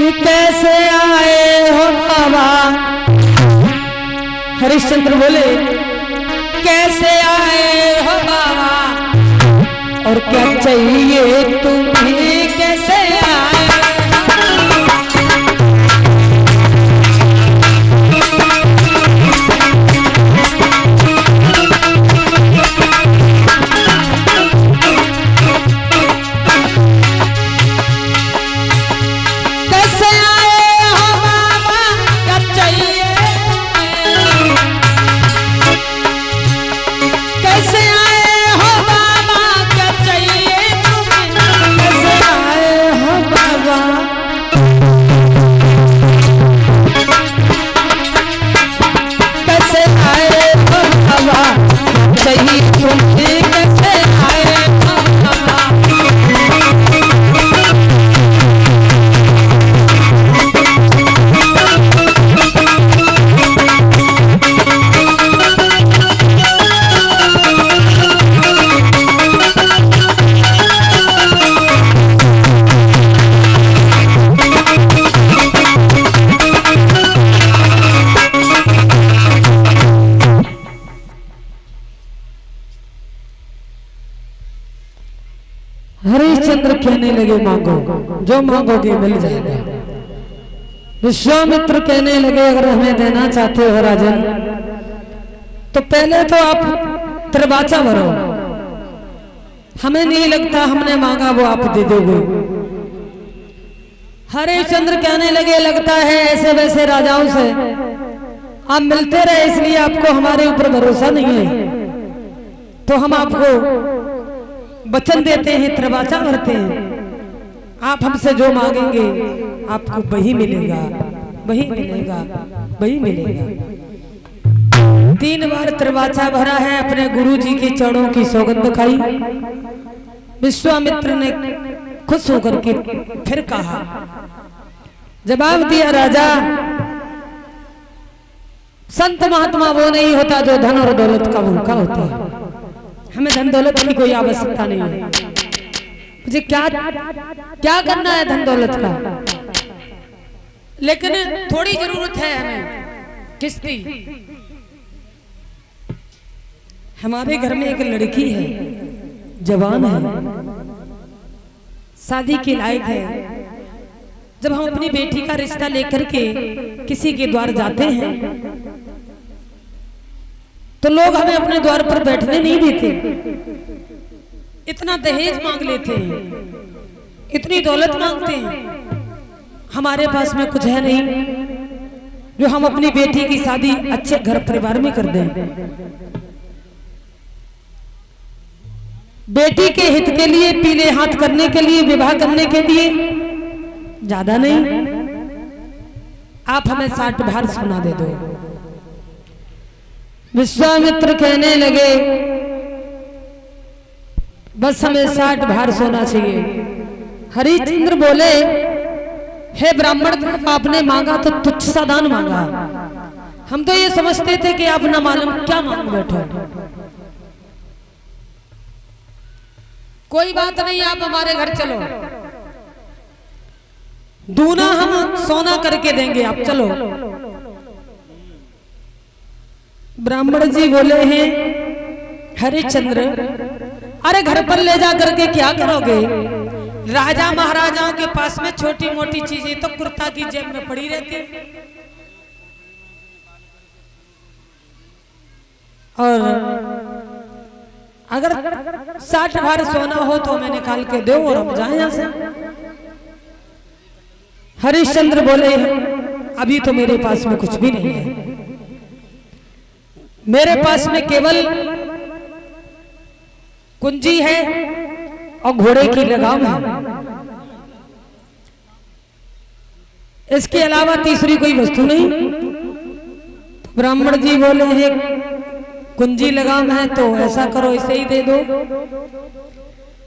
कि कैसे आए हो बाबा। हरिश्चंद्र बोले कैसे आए हो बाबा और क्या चाहिए तुम्हें, कैसे आए। हरिश्चंद्र कहने लगे मांगो, जो मांगोगे मिल जाएगा। विश्वामित्र कहने लगे अगर हमें देना चाहते हो राजन तो पहले तो आप त्रिवाचा भरो, हमें नहीं लगता हमने मांगा वो आप दे दोगे। हरिश्चंद्र कहने लगे लगता है ऐसे वैसे राजाओं से आप मिलते रहे इसलिए आपको हमारे ऊपर भरोसा नहीं है, तो हम आपको वचन देते हैं, त्रिवाचा भरते हैं, आप हमसे जो मांगेंगे आपको वही मिलेगा, वही मिलेगा, वही मिलेगा। 3 बार त्रिवाचा भरा है, अपने गुरु जी के चरणों की सौगंध खाई। विश्वामित्र ने खुश होकर के फिर कहा, जवाब दिया राजा संत महात्मा वो नहीं होता जो धन और दौलत का भूखा होता है। हमें धन दौलत की कोई आवश्यकता नहीं है, मुझे क्या करना है धन दौलत का, लेकिन थोड़ी जरूरत है हमें किसकी। हमारे घर में एक लड़की है, जवान है, शादी के लायक है। जब हम अपनी बेटी का रिश्ता लेकर के किसी के द्वार जाते हैं तो लोग हमें अपने द्वार पर बैठने नहीं देते, इतना दहेज मांग लेते हैं, इतनी दौलत मांगते हैं। हमारे पास में कुछ है नहीं जो हम अपनी बेटी की शादी अच्छे घर परिवार में कर दें। बेटी के हित के लिए, पीले हाथ करने के लिए, विवाह करने के लिए ज्यादा नहीं, आप हमें 60 भार सोना दे दो। विश्वामित्र कहने लगे बस हमें 60 भार सोना चाहिए। हरिश्चंद्र बोले हे ब्राह्मण आपने मांगा तो तुच्छ सा दान मांगा, हम तो ये समझते थे कि आप न मालूम क्या मांग बैठो। कोई बात नहीं, आप हमारे घर चलो, दूना हम सोना करके देंगे, आप चलो। ब्राह्मण जी बोले हैं हरिश्चंद्र अरे घर पर ले जा करके क्या करोगे, राजा महाराजाओं के पास में छोटी मोटी चीजें तो कुर्ता की जेब में पड़ी रहती है, और अगर 60 भार सोना हो तो हमें निकाल के दो और हम जाए यहां से। हरिश्चंद्र बोले अभी तो मेरे पास में कुछ भी नहीं है, मेरे पास में केवल कुंजी है और घोड़े की लगाम है, इसके अलावा तीसरी कोई वस्तु नहीं। ब्राह्मण जी बोले हैं कुंजी लगाम है तो ऐसा करो इसे ही दे दो।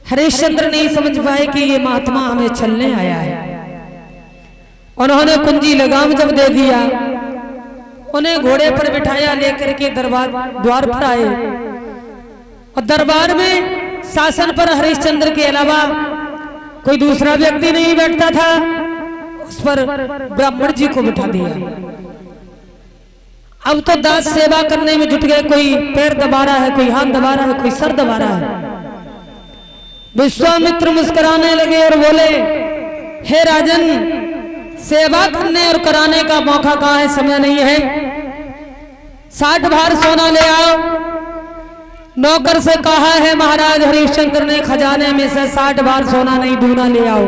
हरिश्चंद्र नहीं समझ पाए कि ये महात्मा हमें छलने आया है। उन्होंने कुंजी लगाम जब दे दिया, उन्हें घोड़े पर बिठाया, लेकर के द्वार पर आए और दरबार में शासन पर हरिश्चंद्र के अलावा कोई दूसरा व्यक्ति नहीं बैठता था उस पर ब्राह्मण जी को बिठा दिया। अब तो दास सेवा करने में जुट गए, कोई पैर दबा रहा है, कोई हाथ दबा रहा है, कोई सर दबा रहा है। विश्वामित्र मुस्कुराने लगे और बोले, हे राजन, सेवा करने और कराने का मौका कहाँ है, समय नहीं है। 60 भार सोना ले आओ। नौकर से कहा है महाराज हरिश्चंद्र ने, खजाने में से 60 भार सोना नहीं, दूना ले आओ,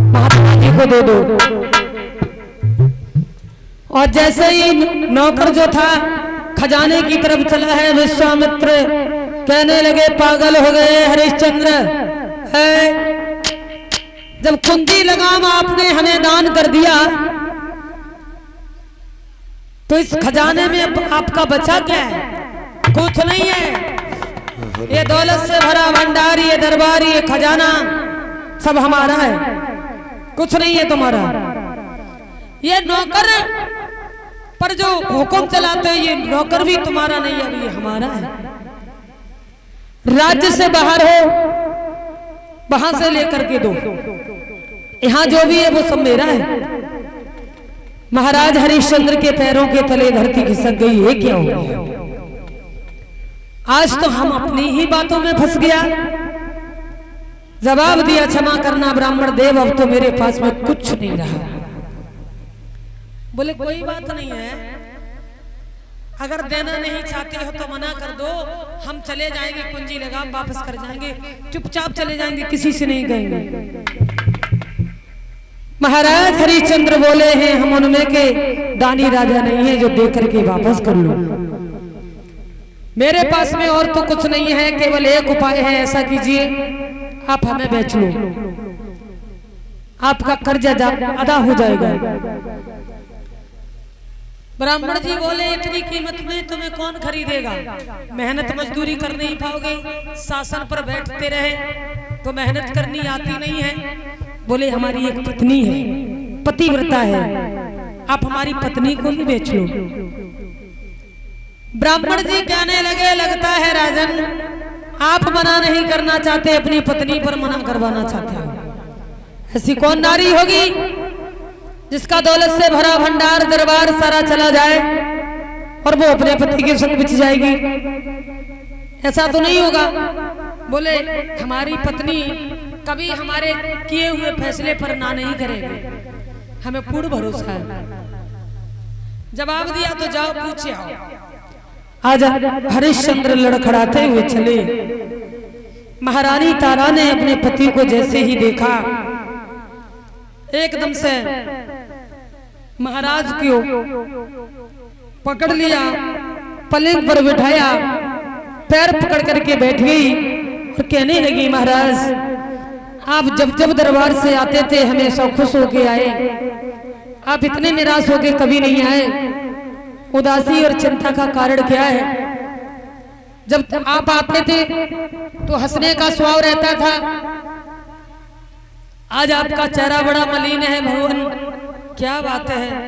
महात्मा जी को दे दो। और जैसे ही नौकर जो था खजाने की तरफ चला है, विश्वामित्र कहने लगे, पागल हो गए हरिश्चंद्र, जब कुंजी लगाम आपने हमें दान कर दिया तो इस खजाने में आपका बचा क्या है? कुछ नहीं है। ये दौलत से भरा भंडार, ये दरबार, ये खजाना सब हमारा है, कुछ नहीं है तुम्हारा। ये नौकर पर जो हुक्म चलाते हैं, ये नौकर भी तुम्हारा नहीं है, ये हमारा है। राज्य से बाहर हो, वहां से लेकर के दो, यहाँ जो भी है वो सब मेरा है। महाराज हरिश्चंद्र के पैरों के तले धरती खिसक गई। ये क्या हो गया? आज तो हम अपनी ही बातों में फंस गया। जवाब दिया, क्षमा करना ब्राह्मण देव, अब तो मेरे पास में कुछ नहीं रहा। बोले कोई बात नहीं है, अगर देना नहीं चाहते हो तो मना कर दो, हम चले जाएंगे, कुंजी लगाम वापस कर जाएंगे, चुपचाप चले जाएंगे, किसी से नहीं कहेंगे। महाराज हरिश्चंद्र बोले हैं, हम उनमें के दानी राजा नहीं है जो दे करके वापस कर लो। मेरे पास में और तो कुछ नहीं है, केवल एक उपाय है, ऐसा कीजिए, आप हमें बेच लो, आपका कर्जा अदा हो जाएगा। ब्राह्मण जी बोले, इतनी कीमत में तुम्हें कौन खरीदेगा? मेहनत मजदूरी कर नहीं पाओगे, शासन पर बैठते रहे तो मेहनत करनी आती नहीं है। बोले, हमारी एक पत्नी है, पतिव्रता है, आप हमारी पत्नी को ही बेच लो। ब्राह्मण जी कहने लगे, लगता है राजन आप मना नहीं करना चाहते, अपनी पत्नी पर मना करवाना चाहते हो। ऐसी कौन नारी होगी जिसका दौलत से भरा भंडार दरबार सारा चला जाए और वो अपने पति के संग बिछ जाएगी? ऐसा तो नहीं होगा। बोले, हमारी पत्नी कभी हमारे किए हुए फैसले पर ना नहीं करेगी, हमें पूर्ण भरोसा है। जवाब दिया तो जाओ पूछे आओ। आज हरिश्चंद्र लड़खड़ाते हुए चले। महारानी तारा ने अपने पति को जैसे ही देखा, एकदम से महाराज को पकड़ लिया, पलंग पर बिठाया, पैर पकड़ करके बैठ गई और कहने लगी, महाराज आप जब जब दरबार से आते थे हमेशा खुश होके आए, आप इतने निराश होके कभी नहीं आए। उदासी और चिंता का कारण क्या है? जब आप आते थे तो हंसने का स्वभाव रहता था, आज आपका चेहरा बड़ा मलिन है। भगवान, क्या बात है।